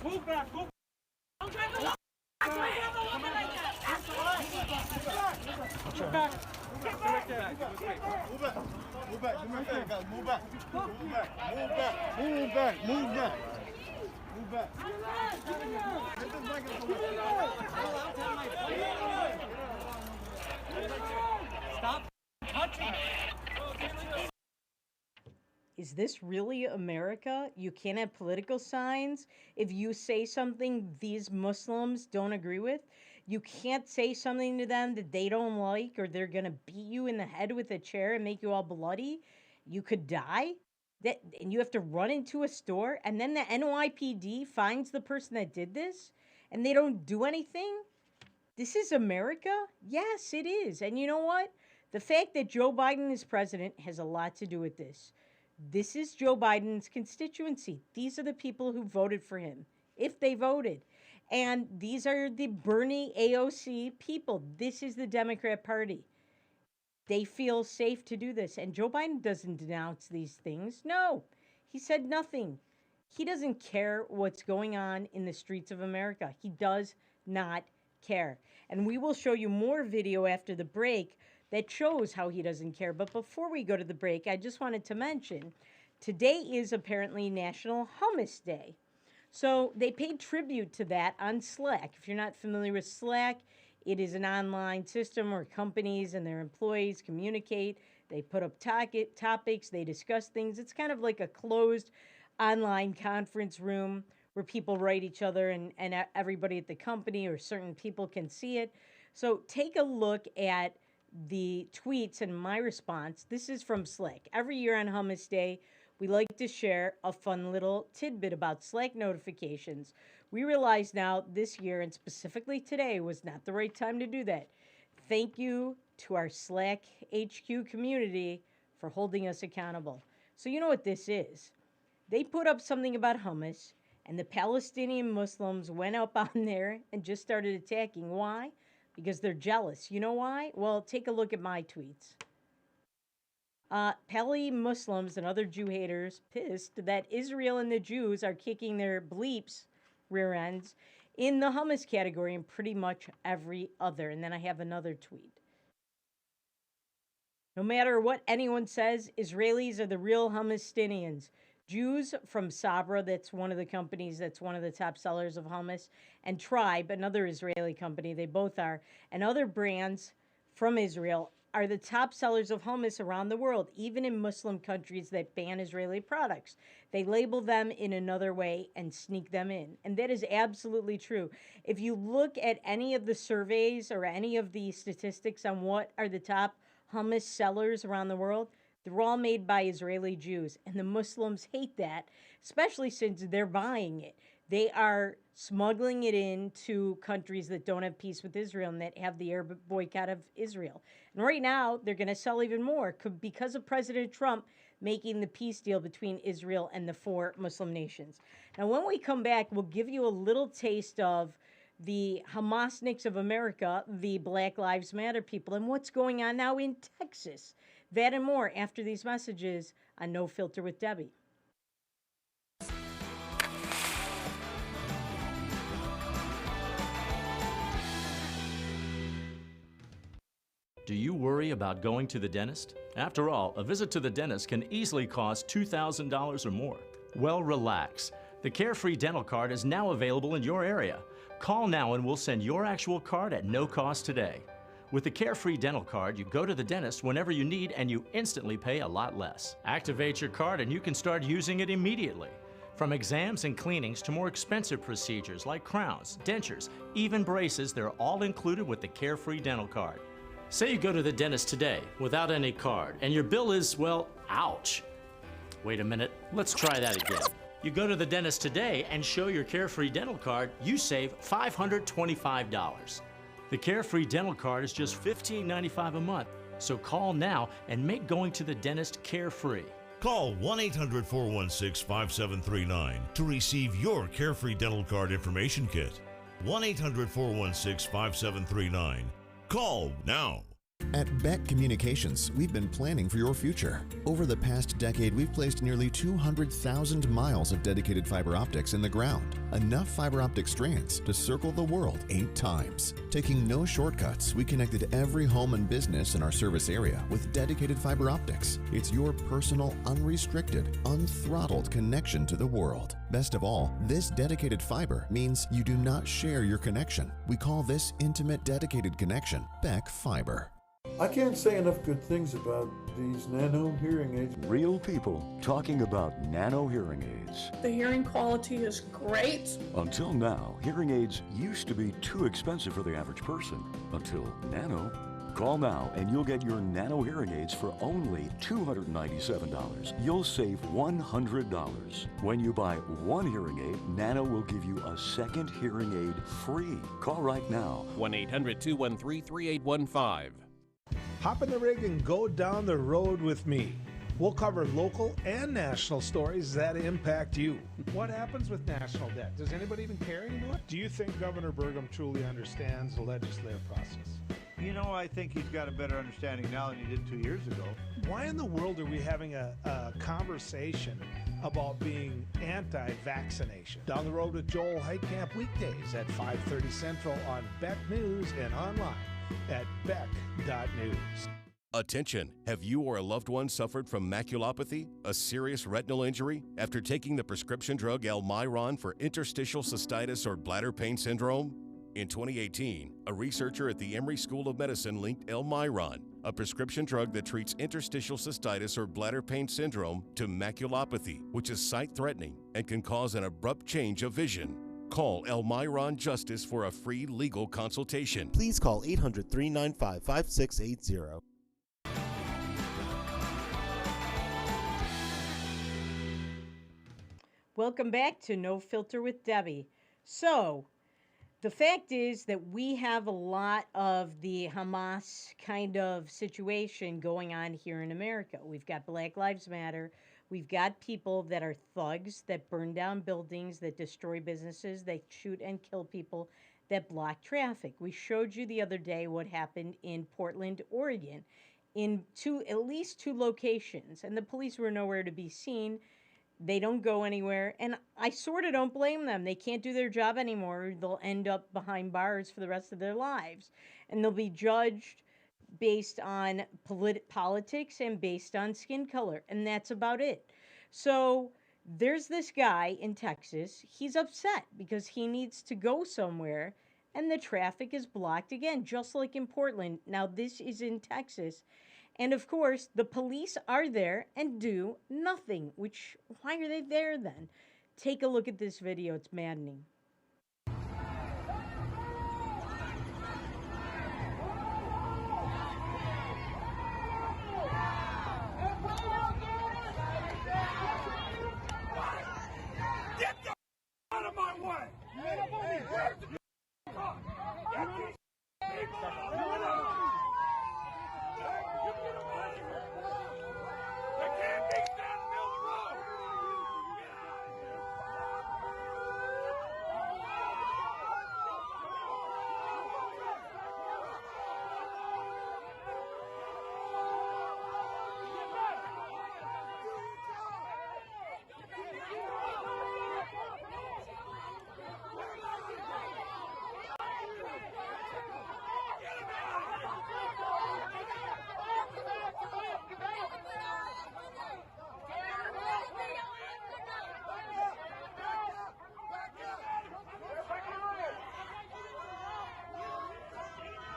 Move back. Move. Don't try to walk. Don't try to walk like that. Get back. Get back. Move back. Move back. Do me a favor, guys. Move back. Move back. Move back. Move back. Move back. Move back. Get this blanket up. Stop touching me. Is this really America? You can't have political signs if you say something these Muslims don't agree with. You can't say something to them that they don't like, or they're going to beat you in the head with a chair and make you all bloody. You could die. And you have to run into a store, and then the NYPD finds the person that did this, and they don't do anything. This is America? Yes, it is. And you know what? The fact that Joe Biden is president has a lot to do with this. This is Joe Biden's constituency. These are the people who voted for him, if they voted. And these are the Bernie AOC people. This is the Democrat Party. They feel safe to do this. And Joe Biden doesn't denounce these things. No, he said nothing. He doesn't care what's going on in the streets of America. He does not care. And we will show you more video after the break that shows how he doesn't care. But before we go to the break, I just wanted to mention, today is apparently National Hummus Day. So they paid tribute to that on Slack. If you're not familiar with Slack, it is an online system where companies and their employees communicate. They put up topics, they discuss things. It's kind of like a closed online conference room where people write each other, and everybody at the company or certain people can see it. So take a look at the tweets and my response. This is from Slack. Every year on Hummus Day, we like to share a fun little tidbit about Slack notifications. We realize now this year, and specifically today, was not the right time to do that. Thank you to our Slack HQ community for holding us accountable. So you know what this is. They put up something about hummus, and the Palestinian Muslims went up on there and just started attacking. Why? Because they're jealous. You know why? Well, take a look at my tweets. Pali Muslims and other Jew haters pissed that Israel and the Jews are kicking their bleeps rear ends in the hummus category and pretty much every other. And then I have another tweet. No matter what anyone says, Israelis are the real Hummusstinians. Jews from Sabra, that's one of the companies that's one of the top sellers of hummus, and Tribe, another Israeli company, they both are, and other brands from Israel are the top sellers of hummus around the world, even in Muslim countries that ban Israeli products. They label them in another way and sneak them in. And that is absolutely true. If you look at any of the surveys or any of the statistics on what are the top hummus sellers around the world, they're all made by Israeli Jews. And the Muslims hate that, especially since they're buying it. They are smuggling it into countries that don't have peace with Israel and that have the Arab boycott of Israel. And right now, they're going to sell even more because of President Trump making the peace deal between Israel and the 4 Muslim nations. Now, when we come back, we'll give you a little taste of the Hamasniks of America, the Black Lives Matter people, and what's going on now in Texas. That and more after these messages on No Filter with Debbie. Do you worry about going to the dentist? After all, a visit to the dentist can easily cost $2,000 or more. Well, relax. The Carefree Dental Card is now available in your area. Call now and we'll send your actual card at no cost today. With the Carefree Dental Card, you go to the dentist whenever you need and you instantly pay a lot less. Activate your card and you can start using it immediately. From exams and cleanings to more expensive procedures like crowns, dentures, even braces, they're all included with the Carefree Dental Card. Say you go to the dentist today without any card and your bill is, well, ouch. Wait a minute, let's try that again. You go to the dentist today and show your Carefree Dental Card, you save $525. The Carefree Dental Card is just $15.95 a month, so call now and make going to the dentist carefree. Call 1-800-416-5739 to receive your Carefree Dental Card information kit. 1-800-416-5739. Call now. At Beck Communications, we've been planning for your future. Over the past decade, we've placed nearly 200,000 miles of dedicated fiber optics in the ground. Enough fiber optic strands to circle the world 8 times. Taking no shortcuts, we connected every home and business in our service area with dedicated fiber optics. It's your personal, unrestricted, unthrottled connection to the world. Best of all, this dedicated fiber means you do not share your connection. We call this intimate dedicated connection Beck Fiber. I can't say enough good things about these nano hearing aids. Real people talking about nano hearing aids. The hearing quality is great. Until now, hearing aids used to be too expensive for the average person. Until nano. Call now and you'll get your nano hearing aids for only $297. You'll save $100. When you buy one hearing aid, Nano will give you a second hearing aid free. Call right now. 1-800-213-3815. Hop in the rig and go down the road with me. We'll cover local and national stories that impact you. What happens with national debt? Does anybody even care anymore? Do you think Governor Burgum truly understands the legislative process? You know, I think he's got a better understanding now than he did 2 years ago. Why in the world are we having a conversation about being anti-vaccination? Down the road with Joel Heitkamp weekdays at 5:30 Central on Beck News and online at beck.news. Attention! Have you or a loved one suffered from maculopathy, a serious retinal injury, after taking the prescription drug Almiron for interstitial cystitis or bladder pain syndrome? In 2018, a researcher at the Emory School of Medicine linked Almiron, a prescription drug that treats interstitial cystitis or bladder pain syndrome, to maculopathy, which is sight-threatening and can cause an abrupt change of vision. Call Almiron Justice for a free legal consultation. Please call 800-395-5680. Welcome back to No Filter with Debbie. So, the fact is that we have a lot of the Hamas kind of situation going on here in America. We've got Black Lives Matter. We've got people that are thugs, that burn down buildings, that destroy businesses, that shoot and kill people, that block traffic. We showed you the other day what happened in Portland, Oregon, in at least two locations, and the police were nowhere to be seen. They don't go anywhere, and I sort of don't blame them. They can't do their job anymore. They'll end up behind bars for the rest of their lives, and they'll be judged based on politics and based on skin color, and that's about it. So there's this guy in Texas. He's upset because he needs to go somewhere, and the traffic is blocked again, just like in Portland. Now, this is in Texas. And of course, the police are there and do nothing, which, why are they there then? Take a look at this video. It's maddening. Get the out of my way!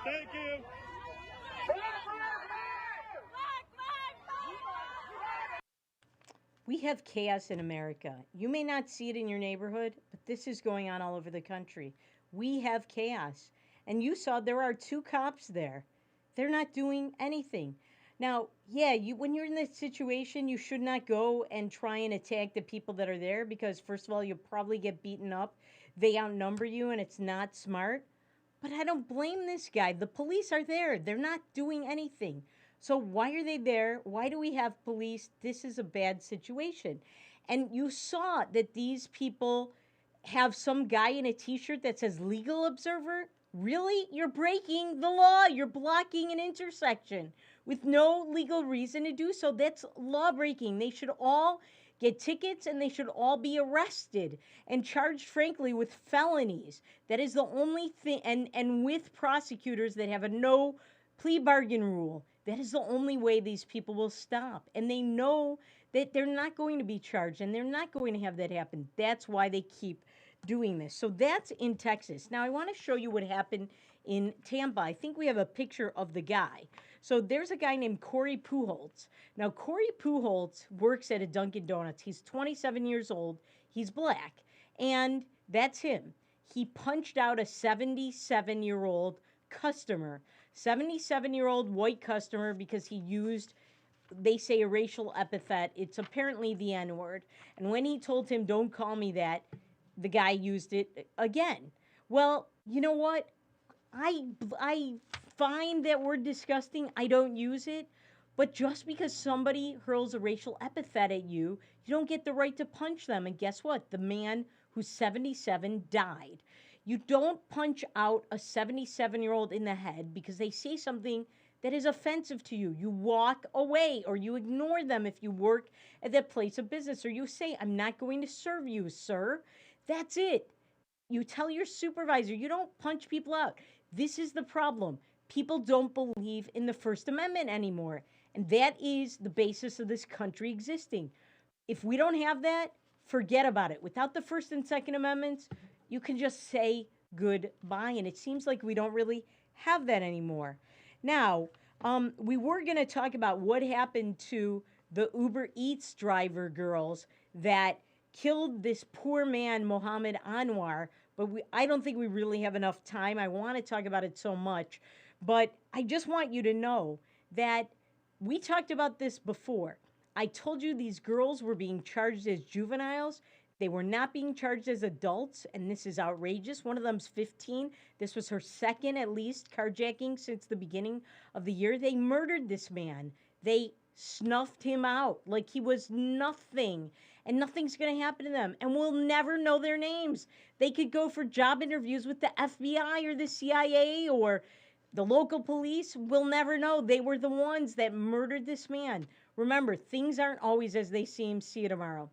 Thank you. We have chaos in America. You may not see it in your neighborhood, but this is going on all over the country. We have chaos. And you saw there are 2 cops there. They're not doing anything. Now, yeah, when you're in this situation, you should not go and try and attack the people that are there because, first of all, you'll probably get beaten up. They outnumber you, and it's not smart. But I don't blame this guy. The police are there. They're not doing anything. So why are they there? Why do we have police? This is a bad situation. And you saw that these people have some guy in a T-shirt that says legal observer Really? You're breaking the law. You're blocking an intersection with no legal reason to do so. That's law breaking. They should all get tickets and they should all be arrested and charged, frankly, with felonies. That is the only thing, and with prosecutors that have a no plea bargain rule. That is the only way these people will stop. And they know that they're not going to be charged and they're not going to have that happen. That's why they keep doing this. So that's in Texas. Now I want to show you what happened in Tampa. I think we have a picture of the guy. So there's a guy named Corey Pujols. Now Corey Pujols works at a Dunkin' Donuts. He's 27 years old. He's black. And that's him. He punched out a 77-year-old customer, 77-year-old white customer, because he used, they say, a racial epithet. It's apparently the N-word. And when he told him, "Don't call me that," the guy used it again. Well, you know what? I find that word disgusting. I don't use it. But just because somebody hurls a racial epithet at you, you don't get the right to punch them. And guess what? The man who's 77 died. You don't punch out a 77-year-old in the head because they say something that is offensive to you. You walk away or you ignore them if you work at that place of business, or you say, "I'm not going to serve you, sir." That's it. You tell your supervisor. You don't punch people out. This is the problem. People don't believe in the First Amendment anymore. And that is the basis of this country existing. If we don't have that, forget about it. Without the First and Second Amendments, you can just say goodbye. And it seems like we don't really have that anymore. Now, we were going to talk about what happened to the Uber Eats driver girls that killed this poor man, Mohammed Anwar, but I don't think we really have enough time. I want to talk about it so much, but I just want you to know that we talked about this before. I told you these girls were being charged as juveniles. They were not being charged as adults, and this is outrageous. One of them's 15. This was her second, at least, carjacking since the beginning of the year. They murdered this man. They snuffed him out like he was nothing, and nothing's going to happen to them, and we'll never know their names. They could go for job interviews with the FBI or the CIA or the local police. We'll never know. They were the ones that murdered this man. Remember, things aren't always as they seem. See you tomorrow.